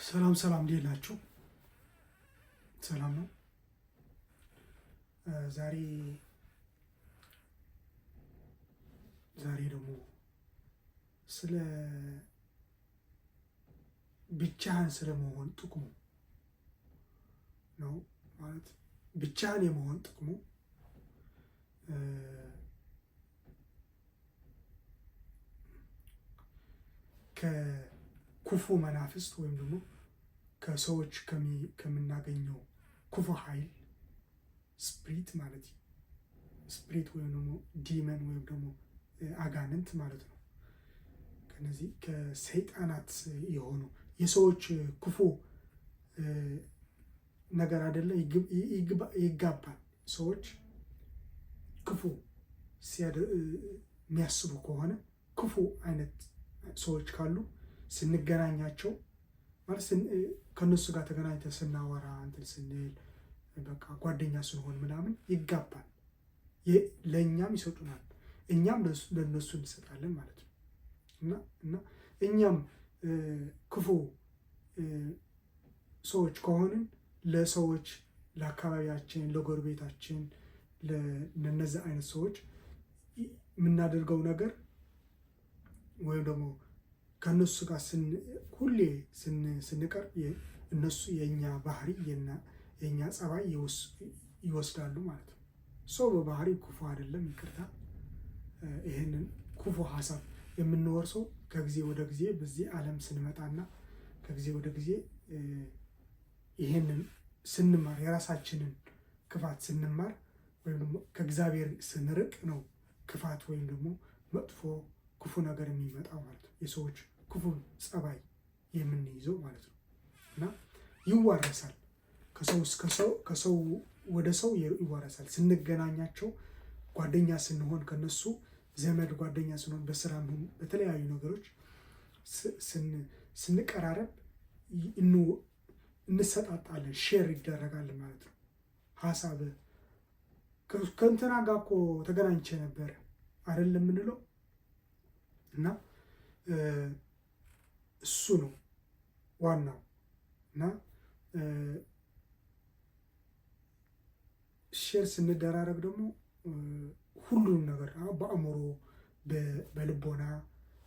ሰላም ሰላም፣ እንዴት ናችሁ? ሰላም ነው። ዛሬ ደግሞ ስለ ብቻህን ስለመሆን ጥቅሙ ነው። ማለት ብቻህን የመሆን ጥቅሙ ከክፉ መናፍስት ወይም ደግሞ ከሰዎች ከምናገኘው ክፉ ኃይል ስፕሪት ማለት ስፕሪት ወይም ደግሞ ዲመን ወይም ደግሞ አጋንንት ማለት ነው። ከነዚህ ከሰይጣናት የሆኑ የሰዎች ክፉ ነገር አይደለ ይጋባል። ሰዎች ክፉ የሚያስቡ ከሆነ ክፉ አይነት ሰዎች ካሉ ስንገናኛቸው ማለት ከነሱ ጋር ተገናኝተን ስናወራ እንትን ስንል በቃ ጓደኛ ስንሆን ምናምን ይጋባል። ለእኛም ይሰጡናል፣ እኛም ለእነሱ እንሰጣለን ማለት ነው። እና እኛም ክፉ ሰዎች ከሆንን ለሰዎች ለአካባቢያችን፣ ለጎረቤታችን፣ ለነዚህ አይነት ሰዎች የምናደርገው ነገር ወይም ደግሞ ከእነሱ ጋር ሁሌ ስንቀርብ እነሱ የእኛ ባህሪ የእኛ ጸባይ ይወስዳሉ ማለት ነው። ሰው በባህሪ ክፉ አይደለም፣ ይቅርታ። ይህንን ክፉ ሀሳብ የምንወርሰው ከጊዜ ወደ ጊዜ በዚህ ዓለም ስንመጣና ከጊዜ ወደ ጊዜ ይህንን ስንማር የራሳችንን ክፋት ስንማር ወይም ደግሞ ከእግዚአብሔር ስንርቅ ነው ክፋት ወይም ደግሞ መጥፎ ክፉ ነገር የሚመጣው ማለት ነው። የሰዎች ክፉ ጸባይ የምንይዘው ማለት ነው። እና ይዋረሳል፣ ከሰው ወደ ሰው ይዋረሳል። ስንገናኛቸው ጓደኛ ስንሆን ከነሱ ዘመድ ጓደኛ ስንሆን በስራ በተለያዩ ነገሮች ስንቀራረብ እንሰጣጣለን፣ ሼር ይደረጋል ማለት ነው። ሀሳብ ከእንትና ጋር እኮ ተገናኝቼ ነበር አይደለም የምንለው እና እሱ ነው ዋናው። እና ሼር ስንደራረግ ደግሞ ሁሉንም ነገር በአእምሮ በልቦና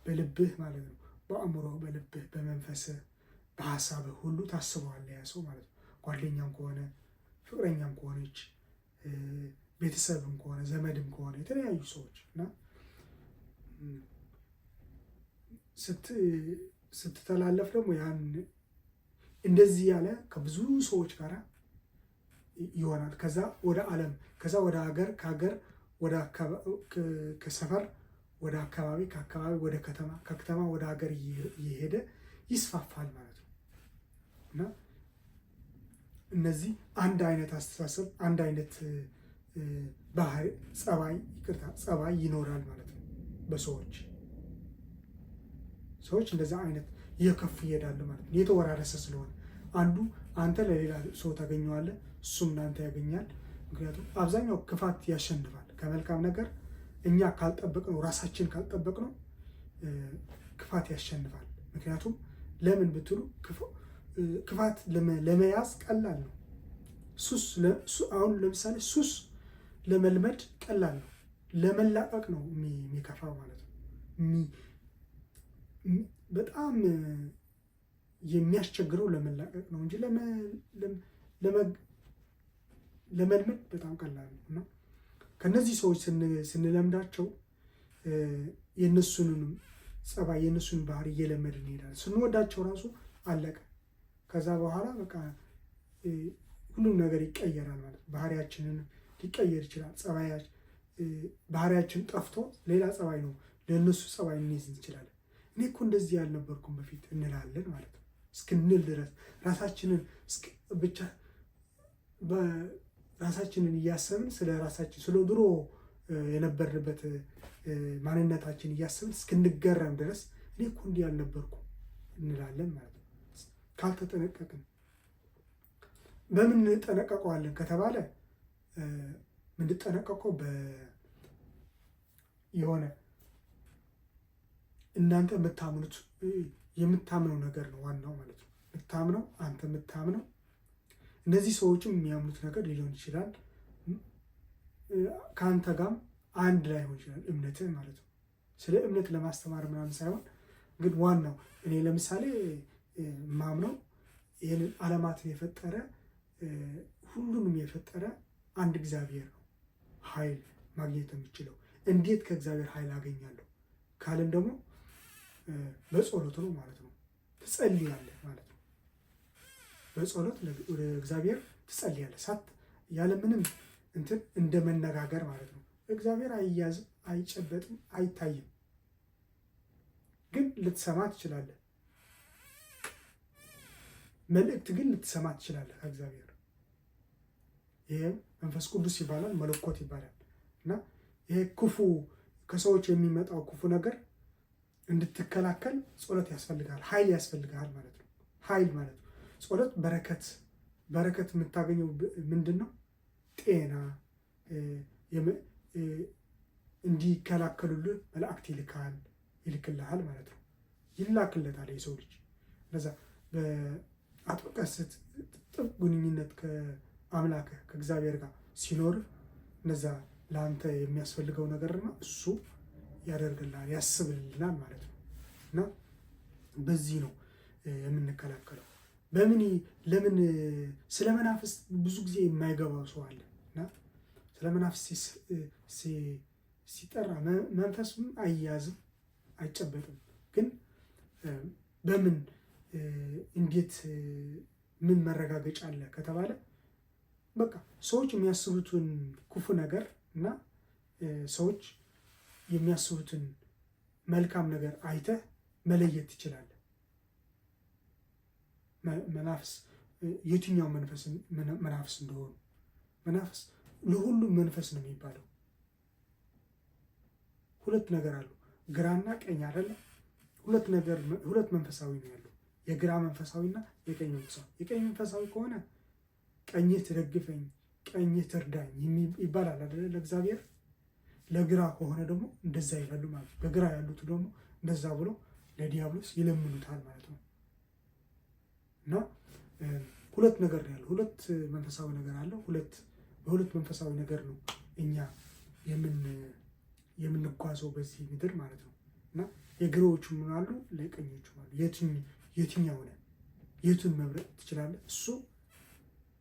በልብህ ማለት ነው። በአእምሮ በልብህ በመንፈስህ በሀሳብህ ሁሉ ታስበዋለህ ያ ሰው ማለት ነው። ጓደኛም ከሆነ ፍቅረኛም ከሆነች ቤተሰብም ከሆነ ዘመድም ከሆነ የተለያዩ ሰዎች እና ስትተላለፍ ደግሞ ያን እንደዚህ ያለ ከብዙ ሰዎች ጋር ይሆናል። ከዛ ወደ ዓለም፣ ከዛ ወደ ሀገር፣ ከሀገር ወደ ከሰፈር ወደ አካባቢ፣ ከአካባቢ ወደ ከተማ፣ ከከተማ ወደ ሀገር እየሄደ ይስፋፋል ማለት ነው። እና እነዚህ አንድ አይነት አስተሳሰብ፣ አንድ አይነት ባህሪ፣ ጸባይ ይኖራል ማለት ነው። ሰዎች እንደዛ አይነት እየከፍ ይሄዳሉ ማለት ነው። የተወራረሰ ስለሆነ አንተ ለሌላ ሰው ታገኘዋለህ፣ እሱም እናንተ ያገኛል። ምክንያቱም አብዛኛው ክፋት ያሸንፋል ከመልካም ነገር። እኛ ካልጠበቅነው፣ ራሳችን ካልጠበቅነው ክፋት ያሸንፋል። ምክንያቱም ለምን ብትሉ ክፋት ለመያዝ ቀላል ነው። አሁን ለምሳሌ ሱስ ለመልመድ ቀላል ነው፣ ለመላቀቅ ነው የሚከፋው ማለት ነው። በጣም የሚያስቸግረው ለመላቀቅ ነው እንጂ ለመልመድ በጣም ቀላል ነው። እና ከነዚህ ሰዎች ስንለምዳቸው የእነሱንም ጸባይ የእነሱን ባህሪ እየለመድን እንሄዳለን። ስንወዳቸው ራሱ አለቀ። ከዛ በኋላ በቃ ሁሉም ነገር ይቀየራል ማለት ነው። ባህሪያችንን ሊቀየር ይችላል። ባህሪያችን ጠፍቶ ሌላ ጸባይ ነው ለእነሱ ጸባይ እንይዝ እንችላለን። እኔ እኮ እንደዚህ ያልነበርኩም በፊት እንላለን ማለት ነው። እስክንል ድረስ ራሳችንን እያሰብን ስለ ራሳችን ስለ ድሮ የነበርንበት ማንነታችን እያሰብን እስክንገረም ድረስ እኔ እኮ እንዲህ ያልነበርኩም እንላለን ማለት ነው። ካልተጠነቀቅን በምን እንጠነቀቀዋለን ከተባለ ምንጠነቀቀው የሆነ እናንተ የምታምነው ነገር ነው ዋናው ማለት ነው። የምታምነው አንተ የምታምነው እነዚህ ሰዎችም የሚያምኑት ነገር ሊሆን ይችላል። ከአንተ ጋርም አንድ ላይ ሆን ይችላል እምነትህ ማለት ነው። ስለ እምነት ለማስተማር ምናምን ሳይሆን ግን ዋናው እኔ ለምሳሌ ማምነው ይህንን ዓለማትን የፈጠረ ሁሉንም የፈጠረ አንድ እግዚአብሔር ነው ኃይል ማግኘት የምችለው። እንዴት ከእግዚአብሔር ኃይል አገኛለሁ ካልን ደግሞ በጸሎት ነው ማለት ነው። ትጸልያለህ ማለት ነው። በጸሎት ወደ እግዚአብሔር ትጸልያለህ ሳት ያለ ምንም እንትን እንደ መነጋገር ማለት ነው። እግዚአብሔር አይያዝም፣ አይጨበጥም፣ አይታይም፣ ግን ልትሰማ ትችላለህ። መልእክት ግን ልትሰማ ትችላለህ ከእግዚአብሔር። ይሄም መንፈስ ቅዱስ ይባላል፣ መለኮት ይባላል። እና ይሄ ክፉ ከሰዎች የሚመጣው ክፉ ነገር እንድትከላከል ጸሎት ያስፈልጋል፣ ኃይል ያስፈልጋል ማለት ነው። ኃይል ማለት ነው ጸሎት በረከት የምታገኘው ምንድን ነው? ጤና እንዲከላከሉልህ መላእክት ይልክልሃል ማለት ነው። ይላክለታል የሰው ልጅ ለዛ በአጥብቀህ ጥብቅ ግንኙነት ከአምላክህ ከእግዚአብሔር ጋር ሲኖርህ እነዛ ለአንተ የሚያስፈልገው ነገርና እሱ ያደርግልሃል፣ ያስብልናል ማለት ነው። እና በዚህ ነው የምንከላከለው። ለምን ስለ መናፍስት ብዙ ጊዜ የማይገባው ሰው አለ እና ስለ መናፍስት ሲጠራ መንፈሱም አይያዝም፣ አይጨበጥም። ግን በምን እንዴት ምን መረጋገጫ አለ ከተባለ በቃ ሰዎች የሚያስቡትን ክፉ ነገር እና ሰዎች የሚያስቡትን መልካም ነገር አይተህ መለየት ትችላለህ። መናፍስ የትኛው መናፍስ እንደሆኑ መናፍስ ለሁሉም መንፈስ ነው የሚባለው። ሁለት ነገር አሉ፣ ግራና ቀኝ አይደለ? ሁለት መንፈሳዊ ነው ያለው፣ የግራ መንፈሳዊና የቀኝ መንፈሳዊ። የቀኝ መንፈሳዊ ከሆነ ቀኝህ ትደግፈኝ፣ ቀኝህ ትርዳኝ ይባላል አይደለ ለእግዚአብሔር። ለግራ ከሆነ ደግሞ እንደዛ ይላሉ ማለት ነው። በግራ ያሉት ደግሞ እንደዛ ብሎ ለዲያብሎስ ይለምኑታል ማለት ነው። እና ሁለት ነገር ነው ያለው፣ ሁለት መንፈሳዊ ነገር አለው። በሁለት መንፈሳዊ ነገር ነው እኛ የምንጓዘው በዚህ ምድር ማለት ነው። እና የግራዎቹ ምን አሉ፣ ለቀኞቹ አሉ። የትኛው ነህ? የቱን መምረጥ ትችላለህ? እሱ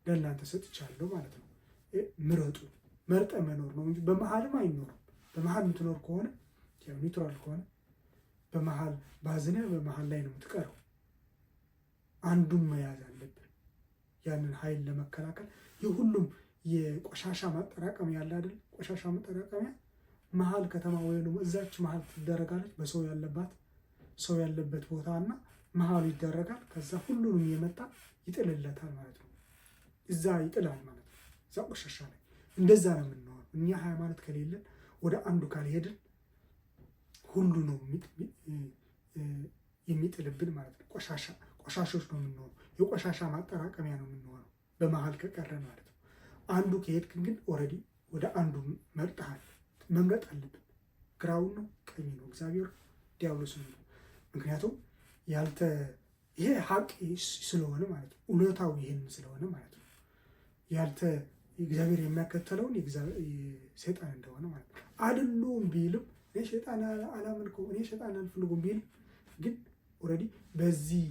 ለእናንተ ሰጥቻለሁ ማለት ነው። ምረጡ። መርጠ መኖር ነው እንጂ በመሀልም አይኖርም። በመሀል የምትኖር ከሆነ ኒውትራል ከሆነ በመሀል ባዝነህ በመሀል ላይ ነው የምትቀረው። አንዱን መያዝ አለብን ያንን ኃይል ለመከላከል። የሁሉም የቆሻሻ ማጠራቀሚያ ያለ አይደል? ቆሻሻ ማጠራቀሚያ መሀል ከተማ ወይም ደግሞ እዛች መሀል ትደረጋለች። ሰው ያለበት ቦታ እና መሀሉ ይደረጋል። ከዛ ሁሉንም የመጣ ይጥልለታል ማለት ነው። እዛ ይጥላል ማለት ነው፣ እዛ ቆሻሻ ላይ። እንደዛ ነው የምንሆነው እኛ ሃይማኖት ከሌለን ወደ አንዱ ካልሄድን ሁሉ ነው የሚጥልብን ማለት ነው። ቆሻሾች ነው የምንሆነው። የቆሻሻ ማጠራቀሚያ ነው የምንሆነው በመሀል ከቀረን ማለት ነው። አንዱ ከሄድክን ግን ኦልሬዲ ወደ አንዱ መርጠሃል። መምረጥ አለብን። ግራውን ነው ቀኝ ነው፣ እግዚአብሔር ዲያብሎስ ነው። ምክንያቱም ይሄ ሀቅ ስለሆነ ማለት ነው። እውነታው ይሄን ስለሆነ ማለት ነው። እግዚአብሔር የሚያከተለውን ሰይጣን እንደሆነ ማለት ነው። አይደሉም ቢልም እኔ ሰይጣን አላመልከውም፣ እኔ ሰይጣን አልፈልጉም ቢልም ግን ኦልሬዲ በዚህ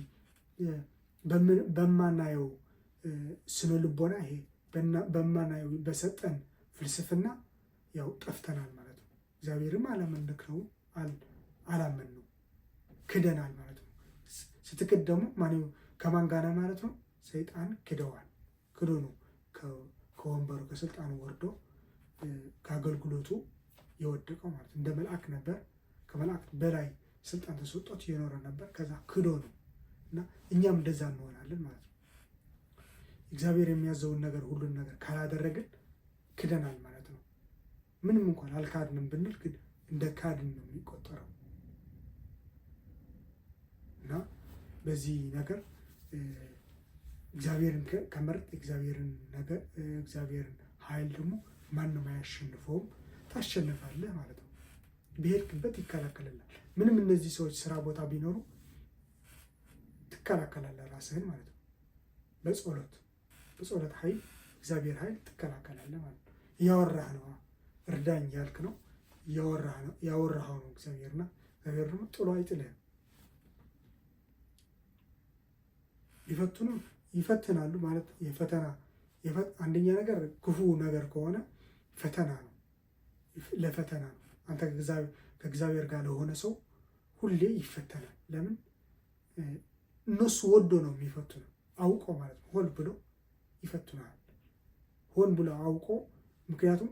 በማናየው ስነ ልቦና ይሄ በማናየው በሰጠን ፍልስፍና ያው ጠፍተናል ማለት ነው። እግዚአብሔርም አላመለክነውም፣ አላመን ነው ክደናል ማለት ነው። ስትክድ ደግሞ ከማን ጋር ማለት ነው? ሰይጣን ክደዋል። ክዶ ነው ከወንበሩ ከስልጣኑ ወርዶ ከአገልግሎቱ የወደቀው ማለት ነው። እንደ መልአክ ነበር፣ ከመልአክ በላይ ስልጣን ተሰጥቶት እየኖረ ነበር። ከዛ ክዶ ነው እና እኛም እንደዛ እንሆናለን ማለት ነው። እግዚአብሔር የሚያዘውን ነገር ሁሉን ነገር ካላደረግን ክደናል ማለት ነው። ምንም እንኳን አልካድንም ብንል ግን እንደ ካድን ነው የሚቆጠረው። እና በዚህ ነገር እግዚአብሔርን ከመረጥ እግዚአብሔርን ኃይል ደግሞ ማንም አያሸንፈውም። ታሸንፋለህ ማለት ነው። በሄድክበት ይከላከልላል። ምንም እነዚህ ሰዎች ስራ ቦታ ቢኖሩ ትከላከላለህ ራስህን ማለት ነው። በጸሎት ኃይል እግዚአብሔር ኃይል ትከላከላለህ ማለት ነው። እያወራህ ነው፣ እርዳኝ ያልክ ነው፣ ያወራኸው ነው እግዚአብሔርና እግዚአብሔር ደግሞ ጥሎ አይጥልህም። ይፈትናሉ ማለት አንደኛ ነገር ክፉ ነገር ከሆነ ፈተና ነው፣ ለፈተና ነው። አንተ ከእግዚአብሔር ጋር ለሆነ ሰው ሁሌ ይፈተናል። ለምን? እነሱ ወዶ ነው የሚፈትኑ፣ አውቆ ማለት ነው። ሆን ብሎ ይፈትናል፣ ሆን ብሎ አውቆ። ምክንያቱም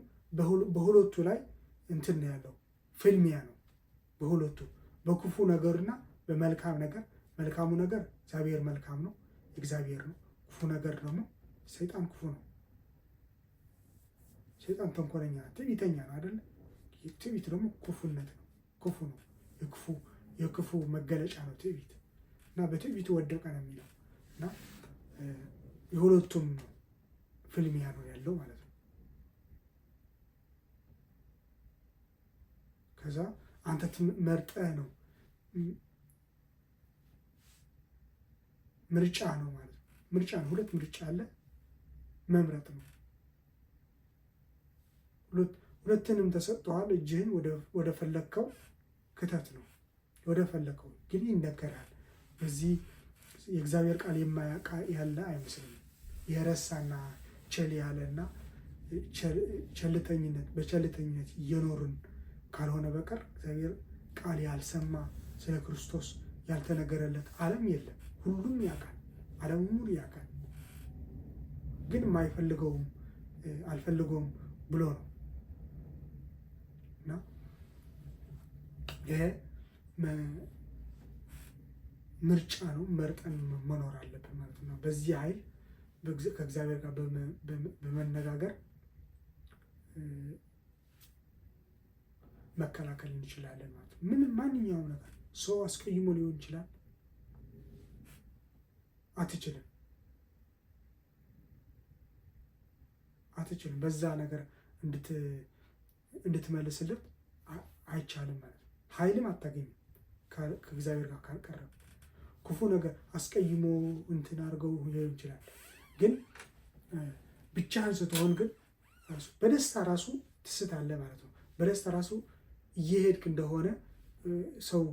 በሁለቱ ላይ እንትን ነው ያለው፣ ፍልሚያ ነው በሁለቱ፣ በክፉ ነገርና በመልካም ነገር። መልካሙ ነገር እግዚአብሔር መልካም ነው፣ እግዚአብሔር ነው። ክፉ ነገር ደግሞ ሰይጣን ክፉ ነው። ሰይጣን ተንኮለኛ ነው፣ ትዕቢተኛ ነው አይደለ? ትዕቢት ደግሞ ክፉነት ነው፣ ክፉ ነው፣ የክፉ መገለጫ ነው ትዕቢት። እና በትዕቢቱ ወደቀ ነው የሚለው እና የሁለቱም ፍልሚያ ነው ያለው ማለት ነው። ከዛ አንተ መርጠህ ነው፣ ምርጫ ነው ማለት ነው። ምርጫ ነው፣ ሁለት ምርጫ አለ፣ መምረጥ ነው። ሁለትንም ተሰጥተዋል። እጅህን ወደ ፈለግከው ክተት ነው፣ ወደ ፈለግከው ግን ይነገራል። በዚህ የእግዚአብሔር ቃል የማያውቅ ያለ አይመስልም። የረሳና ቸል ያለና በቸልተኝነት እየኖርን ካልሆነ በቀር እግዚአብሔር ቃል ያልሰማ ስለ ክርስቶስ ያልተነገረለት ዓለም የለም። ሁሉም ያውቃል፣ ዓለም ሙሉ ያውቃል። ግን አልፈልገውም ብሎ ነው እና ይሄ ምርጫ ነው። መርጠን መኖር አለብን ማለት ነው። በዚህ ኃይል ከእግዚአብሔር ጋር በመነጋገር መከላከል እንችላለን ማለት ነው። ማንኛውም ነገር ሰው አስቀይሞ ሊሆን ይችላል። አትችልም በዛ ነገር እንድትመልስለት አይቻልም ማለት ነው። ኃይልም አታገኝም ከእግዚአብሔር ጋር ካልቀረብ። ክፉ ነገር አስቀይሞ እንትን አድርገው ሊሆን ይችላል። ግን ብቻህን ስትሆን ግን በደስታ ራሱ ትስታለህ ማለት ነው። በደስታ ራሱ እየሄድክ እንደሆነ ሰው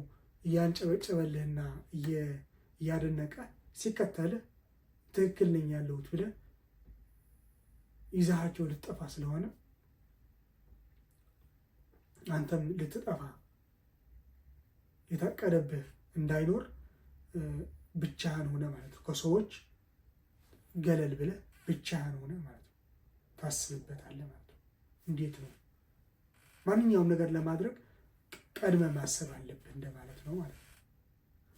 እያንጨበጨበልህና እያደነቀ ሲከተልህ ትክክል ነኝ ያለሁት ብለህ ይዛሃቸው ልትጠፋ ስለሆነ አንተም ልትጠፋ የታቀደብህ እንዳይኖር ብቻህን ሆነ ማለት ነው። ከሰዎች ገለል ብለህ ብቻህን ሆነ ማለት ነው። ታስብበታለህ ማለት ነው። እንዴት ነው ማንኛውም ነገር ለማድረግ ቀድመ ማሰብ አለብህ እንደማለት ነው ማለት ነው።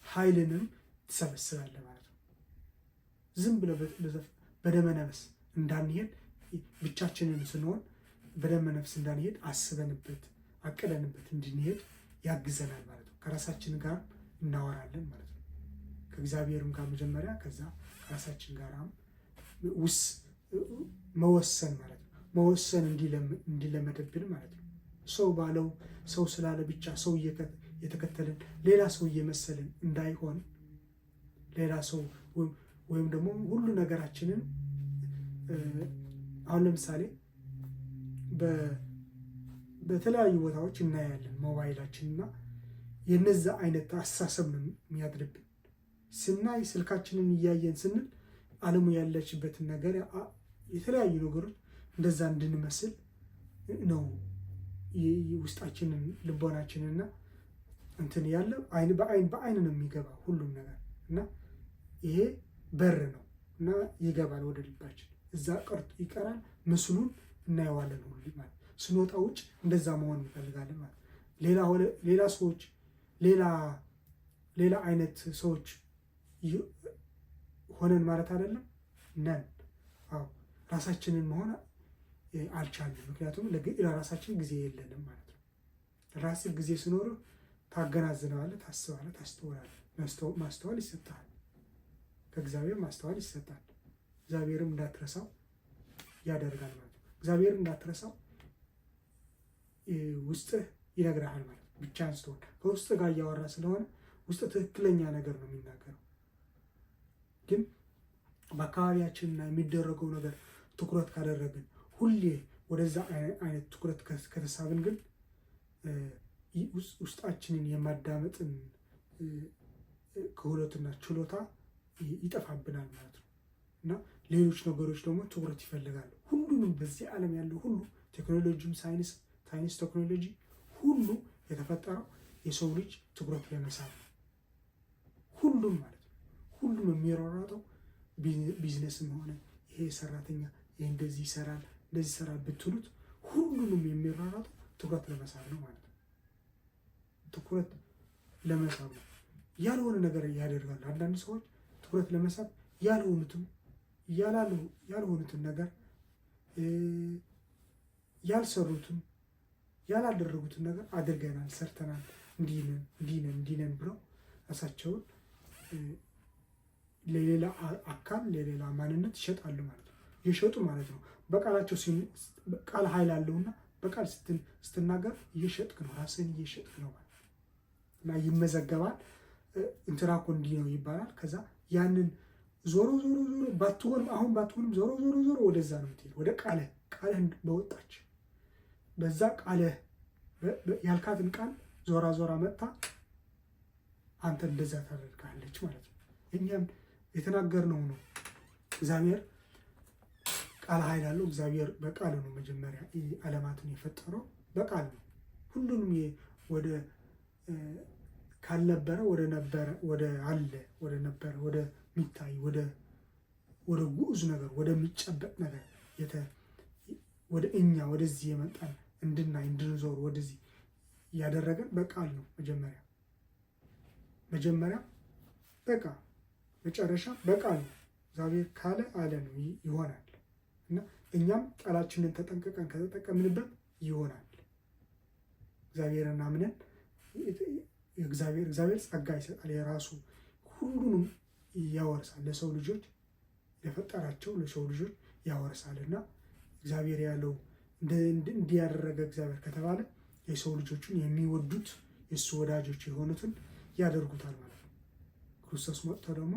ኃይልንም ትሰበስባለህ ማለት ነው። ዝም ብለህ በደመ ነፍስ እንዳንሄድ፣ ብቻችንን ስንሆን በደመ ነፍስ እንዳንሄድ አስበንበት አቅደንበት እንድንሄድ ያግዘናል ማለት ነው። ከራሳችን ጋር እናወራለን ማለት ነው። ከእግዚአብሔርም ጋር መጀመሪያ፣ ከዛ ከራሳችን ጋር መወሰን ማለት ነው። መወሰን እንዲለመደብን ማለት ነው። ሰው ባለው ሰው ስላለ ብቻ ሰው የተከተልን ሌላ ሰው እየመሰልን እንዳይሆን፣ ሌላ ሰው ወይም ደግሞ ሁሉ ነገራችንን አሁን ለምሳሌ በተለያዩ ቦታዎች እናያለን ሞባይላችንና የነዛ አይነት አስተሳሰብ ነው የሚያድርብን። ስናይ ስልካችንን እያየን ስንል ዓለሙ ያለችበትን ነገር የተለያዩ ነገሮች እንደዛ እንድንመስል ነው ውስጣችንን ልቦናችንና እንትን ያለ በአይን ነው የሚገባ ሁሉም ነገር እና ይሄ በር ነው እና ይገባል ወደ ልባችን። እዛ ይቀራል፣ ምስሉን እናየዋለን ሁሉ ማለት ስንወጣ ውጭ እንደዛ መሆን እንፈልጋለን ማለት ሌላ ሰዎች ሌላ አይነት ሰዎች ሆነን ማለት አይደለም ነን። አዎ ራሳችንን መሆን አልቻልንም። ምክንያቱም ለራሳችን ጊዜ የለንም ማለት ነው። ራስህ ጊዜ ሲኖርህ ታገናዝነዋለህ፣ ታስባለህ፣ ታስተውላለህ። ማስተዋል ይሰጣል፣ ከእግዚአብሔር ማስተዋል ይሰጣል። እግዚአብሔርም እንዳትረሳው ያደርጋል ማለት ነው። እግዚአብሔርም እንዳትረሳው ውስጥህ ይነግርሃል ማለት ነው። ብቻህን ስትሆን ከውስጥ ጋር እያወራ ስለሆነ ውስጥ ትክክለኛ ነገር ነው የሚናገረው። ግን በአካባቢያችንና የሚደረገው ነገር ትኩረት ካደረግን ሁሌ ወደዛ አይነት ትኩረት ከተሳብን ግን ውስጣችንን የማዳመጥን ክህሎትና ችሎታ ይጠፋብናል ማለት ነው እና ሌሎች ነገሮች ደግሞ ትኩረት ይፈልጋሉ። ሁሉንም በዚህ ዓለም ያለው ሁሉ ቴክኖሎጂም ሳይንስ ቴክኖሎጂ ሁሉ የተፈጠረው የሰው ልጅ ትኩረት ለመሳብ ነው። ሁሉም ማለት ነው። ሁሉም የሚሯሯጠው ቢዝነስም ሆነ ይሄ ሰራተኛ ይሄ እንደዚህ ይሰራል ብትሉት ሁሉንም የሚሯሯጠው ትኩረት ለመሳብ ነው ማለት ነው። ትኩረት ለመሳብ ነው። ያልሆነ ነገር ያደርጋሉ። አንዳንድ ሰዎች ትኩረት ለመሳብ ያልሆኑትን ነገር ያልሰሩትን ያላደረጉትን ነገር አድርገናል፣ ሰርተናል፣ እንዲነን ብለው ራሳቸውን ለሌላ አካል ለሌላ ማንነት ይሸጣሉ ማለት ነው። ይሸጡ ማለት ነው። በቃላቸው ቃል ኃይል አለውና በቃል ስትናገር እየሸጥክ ነው፣ ራስህን እየሸጥክ ነው ማለት ነው እና ይመዘገባል። እንትና እኮ እንዲህ ነው ይባላል። ከዛ ያንን ዞሮ ባትሆንም ዞሮ ወደዛ ነው የምትሄድ፣ ወደ ቃልህ በወጣች በዛ ቃልህ ያልካትን ቃል ዞራ መጥታ አንተ እንደዛ ታደርጋለች ማለት ነው። እኛም የተናገርነው ነው። እግዚአብሔር ቃል ኃይል አለው። እግዚአብሔር በቃል ነው መጀመሪያ ዓለማትን የፈጠረው በቃል ነው። ሁሉንም ወደ ካልነበረ ወደ ነበረ፣ ወደ አለ፣ ወደ ነበረ፣ ወደ ሚታይ፣ ወደ ጉዑዝ ነገር፣ ወደሚጨበጥ ነገር ወደ እኛ ወደዚህ የመጣን እንድናይ እንድንዞር ወደዚህ ያደረገን በቃል ነው። መጀመሪያ በቃ መጨረሻ በቃል ነው። እግዚአብሔር ካለ አለ ነው ይሆናል እና እኛም ቃላችንን ተጠንቅቀን ከተጠቀምንበት ይሆናል። እግዚአብሔርን አምነን እግዚአብሔር ጸጋ ይሰጣል። የራሱ ሁሉንም ያወርሳል። ለሰው ልጆች የፈጠራቸው ለሰው ልጆች ያወርሳል እና እግዚአብሔር ያለው እንዲያደረገ እግዚአብሔር ከተባለ የሰው ልጆችን የሚወዱት የእሱ ወዳጆች የሆኑትን ያደርጉታል ማለት ነው። ክርስቶስ መጥቶ ደግሞ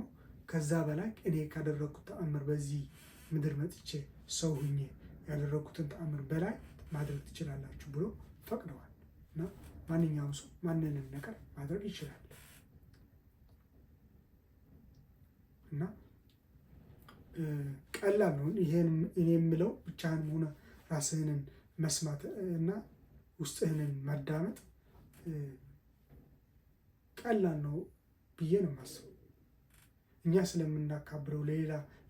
ከዛ በላይ እኔ ካደረግኩት ተአምር በዚህ ምድር መጥቼ ሰው ሁኜ ያደረግኩትን ተአምር በላይ ማድረግ ትችላላችሁ ብሎ ፈቅደዋል እና ማንኛውም ሰው ማንንም ነገር ማድረግ ይችላል እና ቀላል ነው። ይሄን እኔ የምለው ብቻህን ሆነ ራስህንን መስማት እና ውስጥህንን ማዳመጥ ቀላል ነው ብዬ ነው የማስበው። እኛ ስለምናካብረው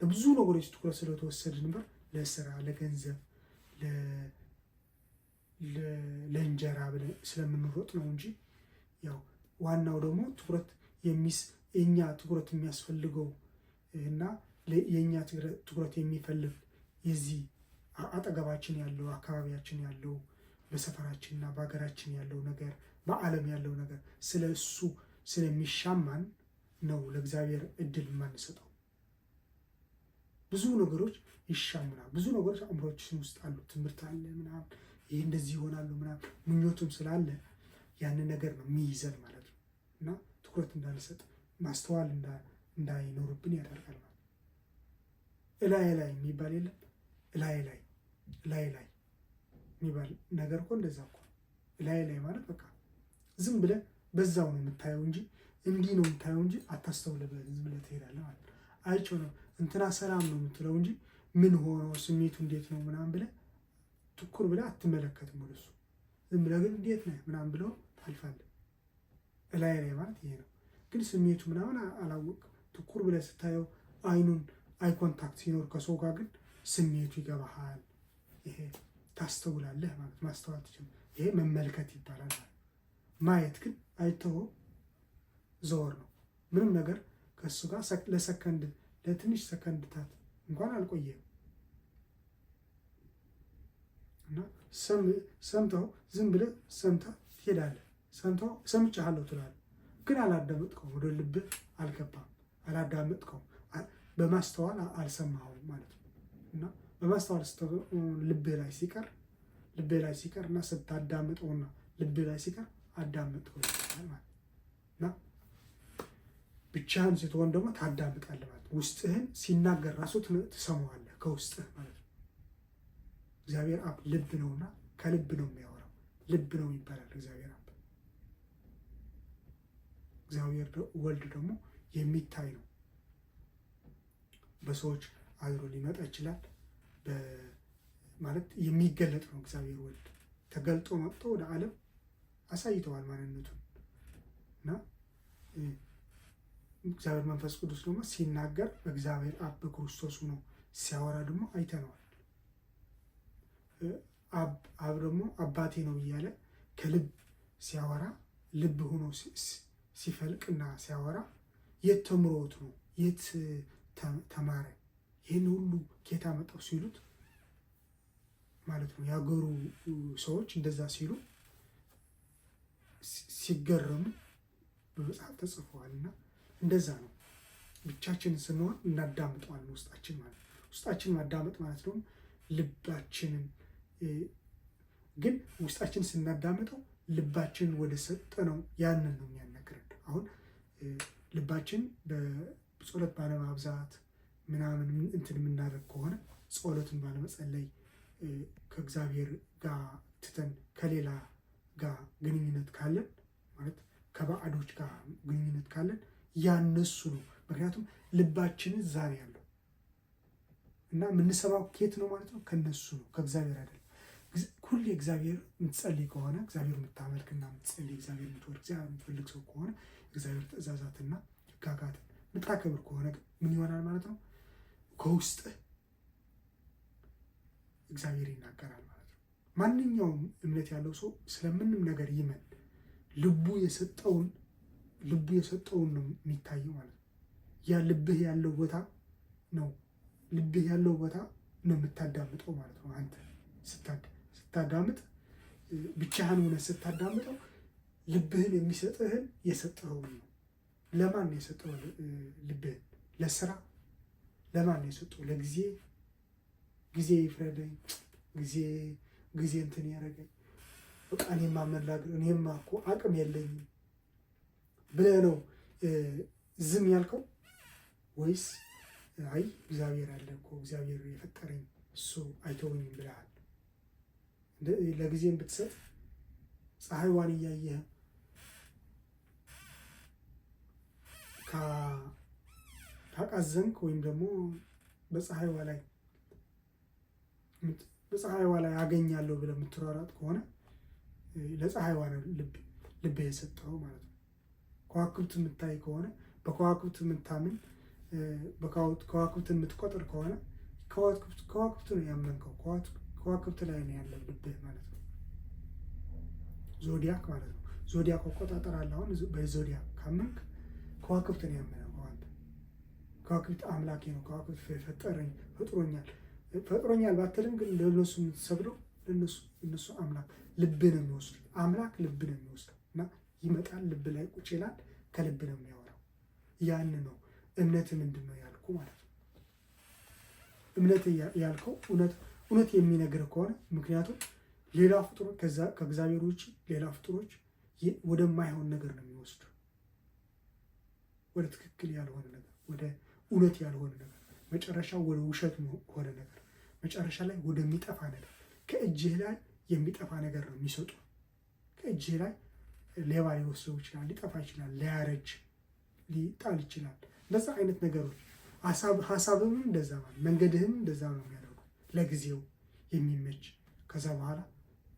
ለብዙ ነገሮች ትኩረት ስለተወሰድን ነበር፣ ለስራ፣ ለገንዘብ፣ ለእንጀራ ብለን ስለምንሮጥ ነው እንጂ ያው ዋናው ደግሞ የኛ ትኩረት የሚያስፈልገው እና የኛ ትኩረት የሚፈልግ የዚህ አጠገባችን ያለው አካባቢያችን ያለው በሰፈራችንና በሀገራችን ያለው ነገር በዓለም ያለው ነገር ስለ እሱ ስለሚሻማን ነው ለእግዚአብሔር እድል የማንሰጠው። ብዙ ነገሮች ይሻሙናል። ብዙ ነገሮች አእምሮችን ውስጥ አሉ። ትምህርት አለ ምናምን፣ ይህ እንደዚህ ይሆናሉ ምናምን ምኞቱም ስላለ ያንን ነገር ነው የሚይዘን ማለት ነው እና ትኩረት እንዳንሰጥ ማስተዋል እንዳይኖርብን ያደርጋል ማለት ነው። እላይ የሚባል የለም። ላይ የሚባል ነገር እኮ እንደዛ እኮ ላይ ማለት በቃ ዝም ብለህ በዛው ነው የምታየው እንጂ እንዲህ ነው የምታየው እንጂ አታስተውልበት። ዝም ብለህ ትሄዳለህ ማለት ነው። አይቼው ነው እንትና ሰላም ነው የምትለው እንጂ ምን ሆኖ ስሜቱ እንዴት ነው ምናምን ብለህ ትኩር ብለህ አትመለከትም ወደሱ። ዝም ብለህ ግን እንዴት ነህ ምናምን ብለው ታልፋለህ። ላይ ማለት ይሄ ነው። ግን ስሜቱ ምናምን አላወቅም። ትኩር ብለህ ስታየው አይ ኮንታክት ሲኖር ከሰው ጋር ግን ስሜቱ ይገባሃል። ይሄ ታስተውላለህ ማለት ማስተዋል ትችላለህ። ይሄ መመልከት ይባላል ማለት። ማየት ግን አይተው ዘወር ነው። ምንም ነገር ከእሱ ጋር ለትንሽ ሰከንድታት እንኳን አልቆየም እና ሰምተው ዝም ብለህ ሰምተህ ትሄዳለህ። ሰምቻለሁ ትላለህ፣ ግን አላዳመጥከውም። ወደ ልብህ አልገባም፣ አላዳመጥከውም። በማስተዋል አልሰማኸውም ማለት ነው እና በማስተዋል ልብህ ላይ ሲቀር እና ስታዳምጠውና ልብህ ላይ ሲቀር አዳመጥከው ይባላል ማለት ነው እና ብቻህን ስትሆን ደግሞ ታዳምጣለህ ማለት ነው። ውስጥህን ሲናገር ራሱ ትሰማዋለህ ከውስጥህ ማለት ነው። እግዚአብሔር አብ ልብ ነውና ከልብ ነው የሚያወራው። ልብ ነው ይባላል እግዚአብሔር አብ። እግዚአብሔር ወልድ ደግሞ የሚታይ ነው። በሰዎች አድሮ ሊመጣ ይችላል ማለት የሚገለጥ ነው። እግዚአብሔር ወልድ ተገልጦ መጥቶ ወደ ዓለም አሳይተዋል ማንነቱን እና እግዚአብሔር መንፈስ ቅዱስ ደግሞ ሲናገር በእግዚአብሔር አብ በክርስቶስ ሆኖ ሲያወራ ደግሞ አይተነዋል። አብ ደግሞ አባቴ ነው እያለ ከልብ ሲያወራ ልብ ሆኖ ሲፈልቅና ሲያወራ የት ተምሮት ነው? የት ተማረ? ይህን ሁሉ ኬታ መጣው ሲሉት ማለት ነው። ያገሩ ሰዎች እንደዛ ሲሉ ሲገረሙ በመጽሐፍ ተጽፈዋል። እና እንደዛ ነው። ብቻችንን ስንሆን እናዳምጠዋለን ውስጣችን ማለት ነው። ውስጣችን ማዳመጥ ማለት ደግሞ ልባችንን ግን ውስጣችን ስናዳምጠው ልባችንን ወደ ሰጠነው ያንን ነው የሚያናግረን። አሁን ልባችን በጸሎት ባለማብዛት ምናምን እንትን የምናደርግ ከሆነ ጸሎትን ባለመጸለይ ከእግዚአብሔር ጋር ትተን ከሌላ ጋር ግንኙነት ካለን ማለት ከባዕዶች ጋር ግንኙነት ካለን ያነሱ ነው። ምክንያቱም ልባችን እዛ ነው ያለው እና የምንሰማው ኬት ነው ማለት ነው? ከነሱ ነው፣ ከእግዚአብሔር አይደለም። ሁሌ እግዚአብሔር የምትጸልይ ከሆነ እግዚአብሔር የምታመልክና የምትጸልይ እግዚአብሔር የምትወድ እግዚአብሔር የምትፈልግ ሰው ከሆነ እግዚአብሔር ትእዛዛትና ሕግጋትን የምታከብር ከሆነ ምን ይሆናል ማለት ነው? ከውስጥህ እግዚአብሔር ይናገራል ማለት ነው። ማንኛውም እምነት ያለው ሰው ስለምንም ነገር ይመን ልቡ የሰጠውን ነው የሚታየው ማለት ነው። ያ ልብህ ያለው ቦታ ነው የምታዳምጠው ማለት ነው። አንተ ስታዳምጥ ብቻህን ሆነህ ስታዳምጠው ልብህን የሚሰጥህን የሰጠኸውን ነው። ለማን ነው የሰጠው ልብህን? ለስራ ለማን ነው የሰጠው? ጊዜ ይፍረደኝ፣ ጊዜ እንትን ያደረገኝ፣ በቃ እኔማ መናገር እኔማ እኮ አቅም የለኝም ብለህ ነው ዝም ያልከው? ወይስ አይ እግዚአብሔር አለ እኮ እግዚአብሔር የፈጠረኝ እሱ አይተወኝም ብለሃል? ለጊዜም ብትሰጥ ፀሐይዋን እያየህ ካቃዘንክ ወይም ደግሞ በፀሐይዋ ላይ አገኛለሁ ብለህ የምትሯሯጥ ከሆነ ለፀሐይዋ ነው ልብህ የሰጠኸው ማለት ነው። ከዋክብት የምታይ ከሆነ በከዋክብት የምታምን ከዋክብትን የምትቆጥር ከሆነ ከዋክብት ነው ያመንከው። ከዋክብት ላይ ነው ያለው ልብህ ማለት ነው። ዞዲያክ ማለት ነው። ዞዲያክ እቆጣጠራለሁ። አሁን በዞዲያክ ካመንክ ከዋክብት ነው ያመነው። አንተ ከዋክብት አምላኬ ነው፣ ከዋክብት ፈጥሮኛል ባትልም ግን ለነሱ የምትሰግደው እነሱ አምላክ ልብ ነው የሚወስዱት። አምላክ ልብ ነው የሚወስደው እና ይመጣል፣ ልብ ላይ ቁጭ ይላል፣ ከልብ ነው የሚያወራው። ያን ነው እምነት ምንድን ነው ያልኩ ማለት ነው። እምነት ያልከው እውነት የሚነግር ከሆነ ምክንያቱም ሌላ ፍጡሮች ከእግዚአብሔር ውጭ ሌላ ፍጡሮች ወደማይሆን ነገር ነው የሚወስዱ፣ ወደ ትክክል ያልሆነ ነገር፣ ወደ እውነት ያልሆነ ነገር፣ መጨረሻ ወደ ውሸት ሆነ ነገር፣ መጨረሻ ላይ ወደሚጠፋ ነገር፣ ከእጅህ ላይ የሚጠፋ ነገር ነው የሚሰጡ። ከእጅህ ላይ ሌባ ሊወስደው ይችላል፣ ሊጠፋ ይችላል፣ ሊያረጅ ሊጣል ይችላል። እንደዛ አይነት ነገሮች ሀሳብም እንደዛ ማለት መንገድህም እንደዛ ነው የሚያደርጉ ለጊዜው የሚመች ከዛ በኋላ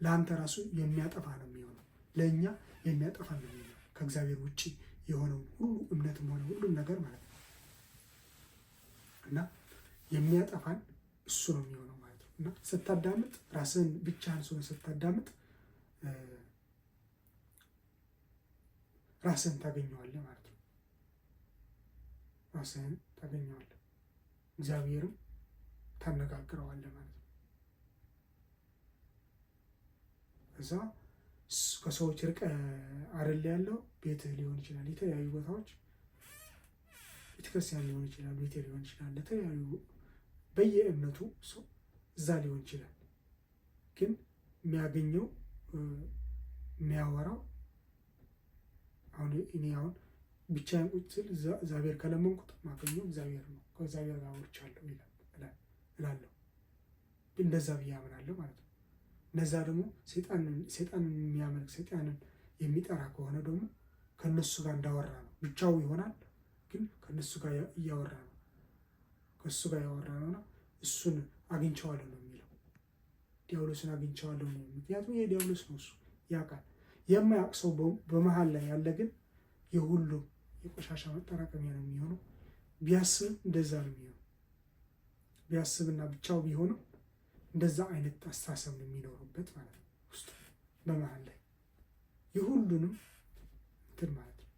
ለአንተ ራሱ የሚያጠፋ ነው የሚሆነው፣ ለእኛ የሚያጠፋ ነው የሚሆነው። ከእግዚአብሔር ውጭ የሆነውን ሁሉ እምነትም ሆነ ሁሉም ነገር ማለት ነው እና የሚያጠፋን እሱ ነው የሚሆነው ማለት ነው። እና ስታዳምጥ ራስህን ብቻህን ሰሆን ስታዳምጥ ራስህን ታገኘዋለህ ማለት ነው። ራስህን ታገኘዋለህ፣ እግዚአብሔርም ታነጋግረዋለህ ማለት ነው። እዛ ከሰዎች ርቀ አይደል ያለው፣ ቤትህ ሊሆን ይችላል፣ የተለያዩ ቦታዎች ቤተክርስቲያን ሊሆን ይችላል፣ ቤት ሊሆን ይችላል፣ ለተለያዩ በየእምነቱ ሰው እዛ ሊሆን ይችላል። ግን የሚያገኘው የሚያወራው አሁን ብቻዬን ቁጭ ስል እግዚአብሔር ከለመንኩት ማገኘው እግዚአብሔር ነው፣ ከእግዚአብሔር ጋር አውርቻለሁ እላለሁ። እንደዛ ብዬ አምናለሁ ማለት ነው። እነዛ ደግሞ ሰይጣንን የሚያመልክ ሰይጣንን የሚጠራ ከሆነ ደግሞ ከነሱ ጋር እንዳወራ ነው። ብቻው ይሆናል ግን ከነሱ ጋር እያወራ ነው። ከእሱ ጋር ያወራ ነውና እሱን አግኝቼዋለሁ ነው የሚለው። ዲያብሎስን አግኝቼዋለሁ ነው። ምክንያቱም ይሄ ዲያብሎስ ነው፣ እሱ ያውቃል። የማያውቅ ሰው በመሀል ላይ ያለ ግን የሁሉም የቆሻሻ መጠራቀሚያ ነው የሚሆነው። ቢያስብ እንደዛ ነው የሚሆነው። ቢያስብና ብቻው ቢሆንም እንደዛ አይነት አስተሳሰብ ነው የሚኖሩበት ማለት ነው። ውስጡ በመሀል ላይ የሁሉንም እንትን ማለት ነው፣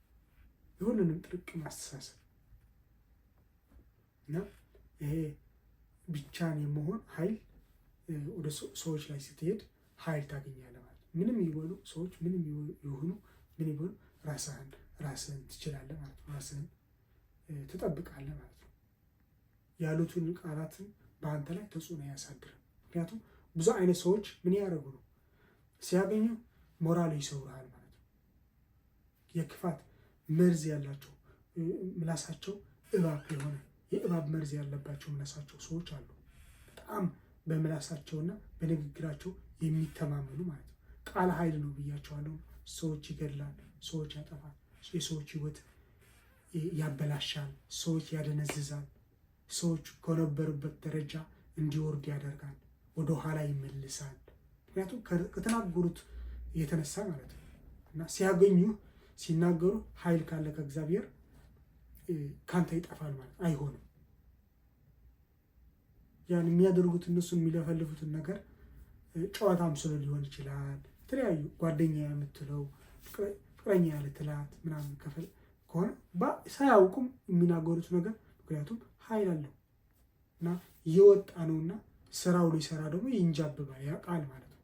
የሁሉንም ጥርቅም አስተሳሰብ እና ይሄ ብቻን የመሆን ኃይል ወደ ሰዎች ላይ ስትሄድ ኃይል ታገኛለህ ማለት ነው። ምንም ይበሉ ሰዎች፣ ምንም ይሆኑ ምን ይበሉ፣ ራስህን ትችላለህ ማለት ነው። ራስህን ትጠብቃለህ ማለት ነው። ያሉትን ቃላትን በአንተ ላይ ተጽዕኖ አያሳድርም። ምክንያቱም ብዙ አይነት ሰዎች ምን ያደርጉ ነው ሲያገኙ ሞራል ይሰውራል ማለት ነው። የክፋት መርዝ ያላቸው ምላሳቸው እባብ የሆነ የእባብ መርዝ ያለባቸው ምላሳቸው ሰዎች አሉ። በጣም በምላሳቸውና በንግግራቸው የሚተማመኑ ማለት ነው። ቃል ኃይል ነው ብያቸዋለሁ። ሰዎች ይገድላል፣ ሰዎች ያጠፋል፣ የሰዎች ሕይወት ያበላሻል፣ ሰዎች ያደነዝዛል፣ ሰዎች ከነበሩበት ደረጃ እንዲወርድ ያደርጋል፣ ወደ ኋላ ይመልሳል። ምክንያቱም ከተናገሩት የተነሳ ማለት ነው። እና ሲያገኙ ሲናገሩ ኃይል ካለ ከእግዚአብሔር ካንተ ይጠፋል ማለት አይሆንም። ያን የሚያደርጉት እነሱ የሚለፈልፉትን ነገር ጨዋታም ስለ ሊሆን ይችላል። የተለያዩ ጓደኛ የምትለው ፍቅረኛ ልትላት ምናምን ከሆነ ሳያውቁም የሚናገሩት ነገር ምክንያቱም ኃይል አለው እና እየወጣ ነውና ስራው ሊሰራ ደግሞ ይንጃብባል ያ ቃል ማለት ነው።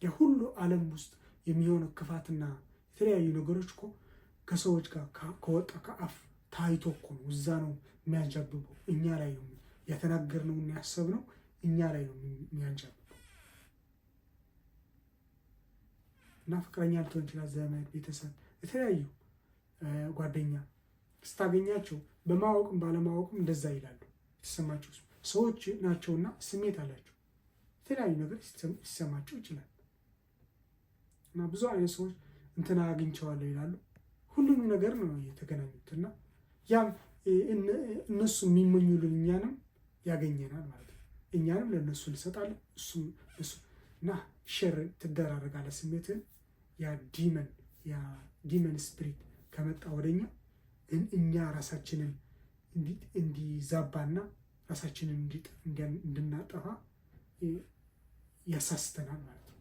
የሁሉ ዓለም ውስጥ የሚሆነው ክፋትና የተለያዩ ነገሮች እኮ ከሰዎች ጋር ከወጣ ከአፍ ታይቶ እኮ ነው። እዛ ነው የሚያንጃብበው። እኛ ላይ ነው የተናገርነው እና ያሰብነው እኛ ላይ ነው የሚያንጃብበው። እና ፍቅረኛ ልትሆን ይችላል፣ ዘመድ፣ ቤተሰብ፣ የተለያዩ ጓደኛ ስታገኛቸው በማወቅም ባለማወቅም እንደዛ ይላሉ። የተሰማቸው ሰዎች ናቸውና ስሜት አላቸው። የተለያዩ ነገር ሊሰማቸው ይችላል። እና ብዙ አይነት ሰዎች እንትና አግኝቸዋለሁ ይላሉ። ሁሉም ነገር ነው የተገናኙት እና ያም እነሱ የሚመኙልን እኛንም ያገኘናል ማለት ነው። እኛንም ለእነሱ እንሰጣለን። እሱ እና ሼር ትደራረጋለህ ስሜትን። ያ ዲመን ስፒሪት ከመጣ ወደኛ እኛ ራሳችንን እንዲዛባና ራሳችንን እንድናጠፋ ያሳስተናል ማለት ነው።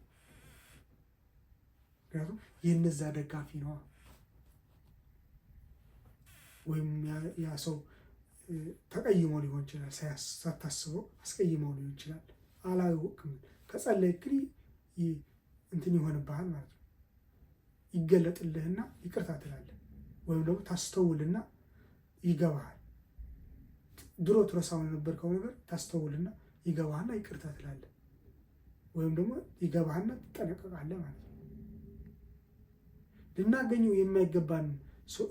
ምክንያቱም የነዛ ደጋፊ ነዋ። ወይም ያ ሰው ተቀይሞ ሊሆን ይችላል፣ ሳታስበው አስቀይመው ሊሆን ይችላል። አላወቅም። ከጸለይክ እንትን ይሆንብሃል ማለት ነው። ይገለጥልህና ይቅርታ ትላለህ፣ ወይም ደግሞ ታስተውልና ይገባሃል። ድሮ ትረሳው የነበርከው ነገር ታስተውልና ይገባህና ይቅርታ ትላለህ፣ ወይም ደግሞ ይገባህና ትጠነቀቃለህ ማለት ነው። ልናገኘው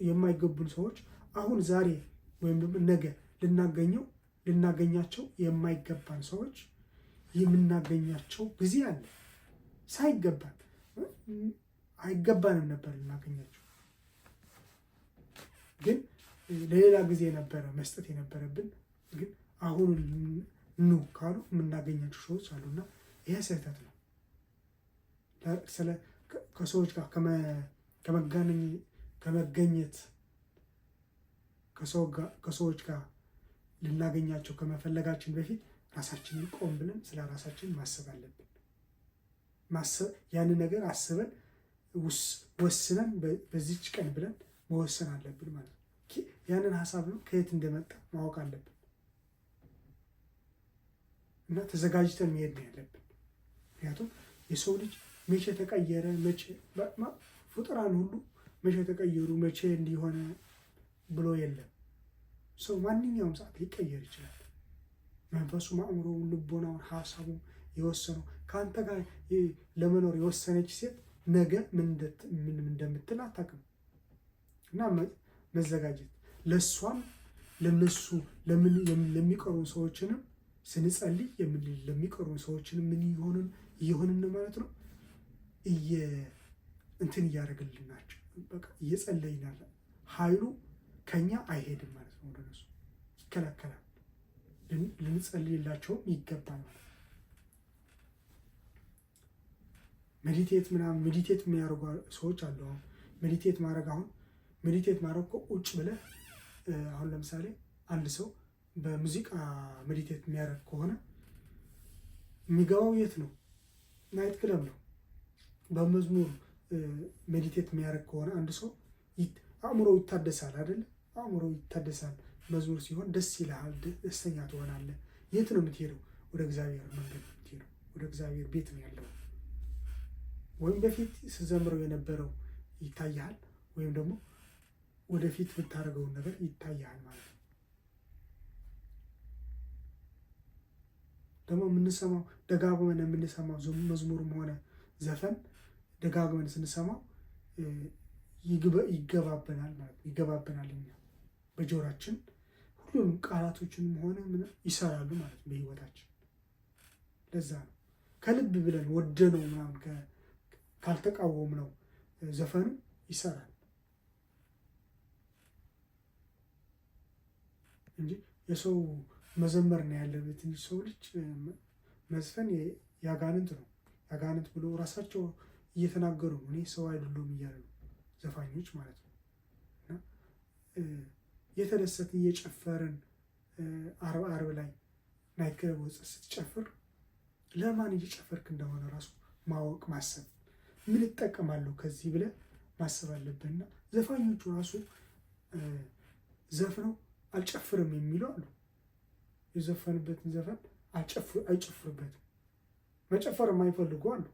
የማይገቡን ሰዎች አሁን ዛሬ ወይም ደግሞ ነገ ልናገኛቸው የማይገባን ሰዎች የምናገኛቸው ጊዜ አለ። ሳይገባን አይገባንም ነበር ልናገኛቸው፣ ግን ለሌላ ጊዜ ነበረ መስጠት የነበረብን። ግን አሁን ኑ ካሉ የምናገኛቸው ሰዎች አሉና ይሄ ስህተት ነው። ከሰዎች ጋር ከመገኘት ከሰዎች ጋር ልናገኛቸው ከመፈለጋችን በፊት ራሳችንን ቆም ብለን ስለ ራሳችን ማሰብ አለብን። ያንን ነገር አስበን ወስነን በዚች ቀን ብለን መወሰን አለብን ማለት ነው። ያንን ሀሳብ ነው ከየት እንደመጣ ማወቅ አለብን እና ተዘጋጅተን መሄድ ነው ያለብን። ምክንያቱም የሰው ልጅ መቼ ተቀየረ፣ መቼ ፍጡራን ሁሉ መቼ ተቀየሩ፣ መቼ እንዲሆነ ብሎ የለም። ሰው ማንኛውም ሰዓት ሊቀየር ይችላል። መንፈሱ፣ አእምሮውን፣ ልቦናውን፣ ሀሳቡን የወሰነው ከአንተ ጋር ለመኖር የወሰነች ሴት ነገ ምን እንደምትል አታውቅም። እና መዘጋጀት ለእሷም ለነሱ ለሚቀሩ ሰዎችንም ስንጸልይ ለሚቀሩ ሰዎችንም ምን እየሆንን ማለት ነው እንትን እያደረግልን ናቸው። በቃ እየጸለይናል። ኃይሉ ከኛ አይሄድም ማለት ነው፣ ወደ እነሱ ይከላከላል። ልንጸልይላቸውም ይገባል ማለት ነው። ሜዲቴት የሚያደርጉ ሰዎች አሉ። አሁን ሜዲቴት ማድረግ እኮ ቁጭ ብለህ አሁን ለምሳሌ አንድ ሰው በሙዚቃ ሜዲቴት የሚያደርግ ከሆነ የሚገባው የት ነው? ናይት ክለብ ነው። በመዝሙር ሜዲቴት የሚያደርግ ከሆነ አንድ ሰው አእምሮ ይታደሳል አይደለ? አእምሮ ይታደሳል። መዝሙር ሲሆን ደስ ይልሃል፣ ደስተኛ ትሆናለህ። የት ነው የምትሄደው? ወደ እግዚአብሔር መንገድ ነው የምትሄደው። ወደ እግዚአብሔር ቤት ነው ያለው። ወይም በፊት ስዘምረው የነበረው ይታያል፣ ወይም ደግሞ ወደፊት የምታደርገውን ነገር ይታያል ማለት ነው። ደግሞ የምንሰማው ደጋግመን የምንሰማው መዝሙርም ሆነ ዘፈን ደጋግመን ስንሰማው ይገባበናል ማለት ነው። ይገባበናል እኛ በጆሯችን ሁሉንም ቃላቶችንም ሆነ ይሰራሉ ማለት ነው በህይወታችን። ለዛ ነው ከልብ ብለን ወደነው ምናምን ካልተቃወም ነው ዘፈኑ ይሰራል እንጂ የሰው መዘመር ነው ያለበት እንጂ ሰው ልጅ መዝፈን ያጋንንት ነው። ያጋንንት ብሎ ራሳቸው እየተናገሩ ነው። እኔ ሰው አይደሉም እያሉ ነው ዘፋኞች ማለት ነው። እና የተደሰትን እየጨፈርን አርብ ላይ ናይት ክለብ ውስጥ ስትጨፍር ለማን እየጨፈርክ እንደሆነ ራሱ ማወቅ ማሰብ፣ ምን እጠቀማለሁ ከዚህ ብለህ ማሰብ አለብንና ዘፋኞቹ ራሱ ዘፍነው አልጨፍርም የሚሉ አሉ። የዘፈንበትን ዘፈን አይጨፍርበትም። መጨፈር የማይፈልጉ አሉ።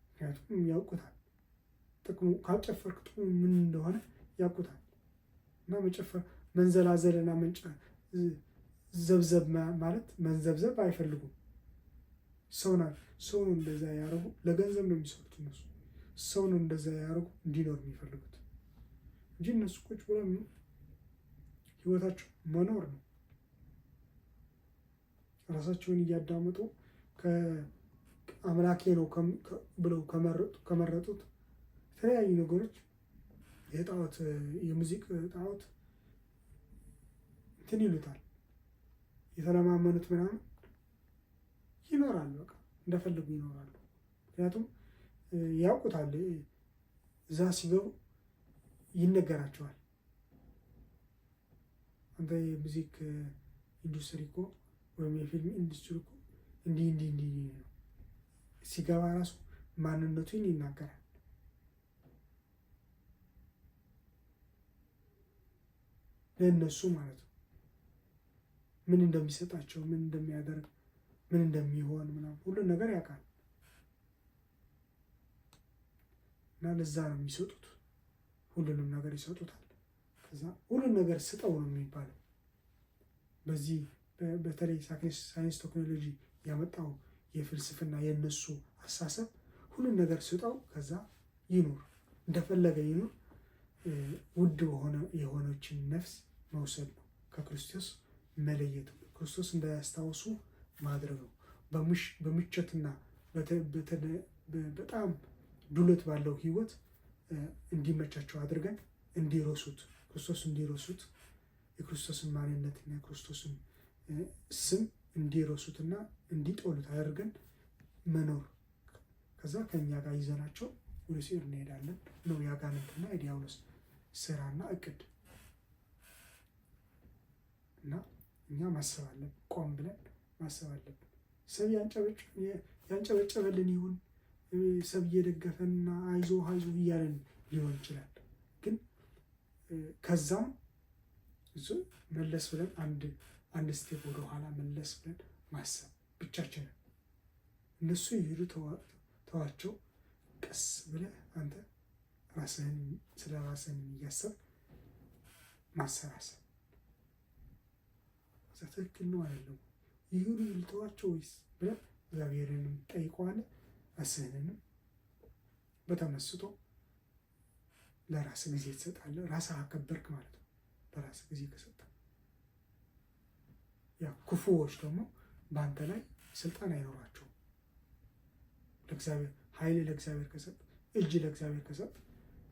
ምክንያቱም ያውቁታል ጥቅሙ፣ ካልጨፈርክ ጥቅሙ ምን እንደሆነ ያውቁታል። እና መጨፈር መንዘላዘልና ዘብዘብ ማለት መንዘብዘብ አይፈልጉም። ሰው ነው እንደዛ ያደረጉ፣ ለገንዘብ ነው የሚሰሩት እነሱ። ሰው ነው እንደዛ ያደረጉ እንዲኖር የሚፈልጉት እንጂ እነሱ ቁጭ ብሎ ህይወታቸው መኖር ነው። ራሳቸውን እያዳመጡ አምላኬ ነው ብለው ከመረጡት የተለያዩ ነገሮች የጣዖት የሙዚቅ ጣዖት እንትን ይሉታል። የተለማመኑት ምናምን ይኖራሉ። በቃ እንደፈለጉ ይኖራሉ። ምክንያቱም ያውቁታል። እዛ ሲገቡ ይነገራቸዋል። አንተ የሙዚክ ኢንዱስትሪ እኮ ወይም የፊልም ኢንዱስትሪ እኮ እንዲህ ነው። ሲገባ ራሱ ማንነቱን ይናገራል። ለእነሱ ማለት ነው። ምን እንደሚሰጣቸው፣ ምን እንደሚያደርግ፣ ምን እንደሚሆን ምናምን ሁሉን ነገር ያውቃል። እና ለዛ ነው የሚሰጡት። ሁሉንም ነገር ይሰጡታል። ከዛ ሁሉን ነገር ስጠው ነው የሚባለው። በዚህ በተለይ ሳይንስ ቴክኖሎጂ ያመጣው የፍልስፍና የነሱ አሳሰብ ሁሉን ነገር ስጠው፣ ከዛ ይኑር፣ እንደፈለገ ይኑር። ውድ የሆነችን ነፍስ መውሰድ ነው። ከክርስቶስ መለየት ነው። ክርስቶስ እንዳያስታውሱ ማድረግ ነው። በምቾትና በጣም ዱለት ባለው ህይወት እንዲመቻቸው አድርገን እንዲረሱት፣ ክርስቶስ እንዲረሱት፣ የክርስቶስን ማንነትና የክርስቶስን ስም እንዲረሱትና እንዲጠሉት አድርገን መኖር። ከዛ ከኛ ጋር ይዘናቸው ወደ ሲኦል እንሄዳለን ነው የአጋንንትና የዲያብሎስ ስራና እቅድ። እና እኛ ማሰብ አለብን፣ ቆም ብለን ማሰብ አለብን። ሰብ ያንጨበጨበልን ይሁን ሰብ እየደገፈንና አይዞ እያለን ሊሆን ይችላል። ግን ከዛም መለስ ብለን አንድ ስቴፕ ወደኋላ መለስ ብለን ማሰብ ብቻችንን። እነሱ ይሄዱ ተዋቸው፣ ቀስ ብለህ አንተ ስለ ራስህን እያሰብ ማሰላሰብ። ትክክል ነው አይደለም፣ ይሄዱ ልተዋቸው ወይስ ብለህ እግዚአብሔርንም ጠይቀዋለህ። ራስህንም በተመስጦ ለራስ ጊዜ ትሰጣለህ። ራስህ አከበርክ ማለት ነው። ለራስ ጊዜ ከሰጠ ያ ክፉዎች ደግሞ በአንተ ላይ ስልጣን አይኖራቸውም። ለእግዚአብሔር ኃይል ለእግዚአብሔር ከሰጥ እጅ ለእግዚአብሔር ከሰጥ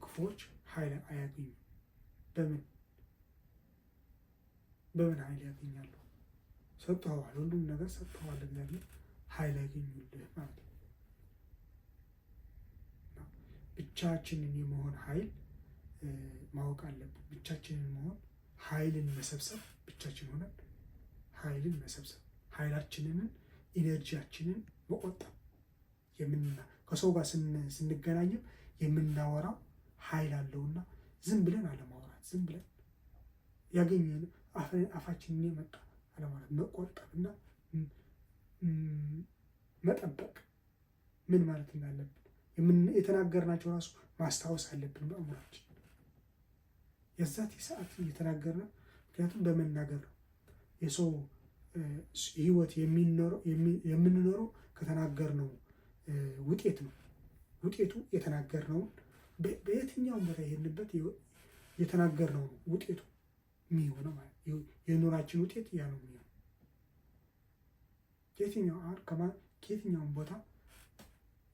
ክፉዎች ኃይል አያገኙም። በምን ኃይል ያገኛሉ? ሰጥተዋል፣ ሁሉም ነገር ሰጥተዋል። እግዚአብሔር ኃይል ያገኙልህ ማለት ነው። ብቻችንን የመሆን ኃይል ማወቅ አለብን። ብቻችንን መሆን ኃይልን መሰብሰብ፣ ብቻችን ሆነን ኃይልን መሰብሰብ፣ ኃይላችንን ኢነርጂያችንን መቆጠብ። ከሰው ጋር ስንገናኝም የምናወራው ኃይል አለውና ዝም ብለን አለማውራት፣ ዝም ብለን ያገኘን አፋችንን የመጣ አለማውራት፣ መቆጠብና መጠበቅ ምን ማለት እንዳለብን የተናገርናቸው ራሱ ማስታወስ አለብን በአእምሯችን። የዛት ሰዓት እየተናገርን ምክንያቱም በመናገር ነው። የሰው ህይወት የምንኖረው ከተናገርነው ውጤት ነው። ውጤቱ የተናገርነውን በየትኛውም ቦታ የሄድንበት የተናገርነው ነው ውጤቱ የሚሆነው ማለት ነው። የኑራችን ውጤት ያ ነው የሚሆነው። ከየትኛውም ቦታ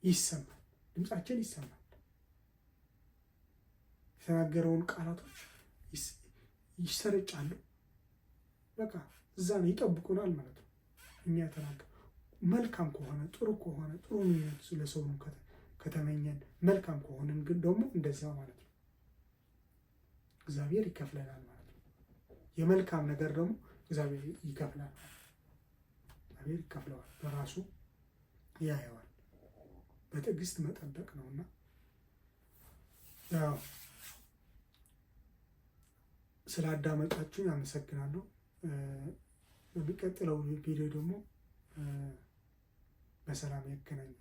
ይሰማል፣ ድምፃችን ይሰማል። የተናገረውን ቃላቶች ይሰረጫሉ። በቃ እዛ ነው ይጠብቁናል ማለት ነው። እኛ የተናገር መልካም ከሆነ ጥሩ ከሆነ ጥሩ ምኞት ለሰው ከተመኘን መልካም ከሆንን ግን ደግሞ እንደዚያው ማለት ነው እግዚአብሔር ይከፍለናል ማለት ነው። የመልካም ነገር ደግሞ እግዚአብሔር ይከፍላል። እግዚአብሔር ይከፍለዋል፣ በራሱ ያየዋል። በትዕግስት መጠበቅ ነውና ያው ስላዳመጣችሁኝ አመሰግናለሁ። በሚቀጥለው ቪዲዮ ደግሞ በሰላም ያገናኛል።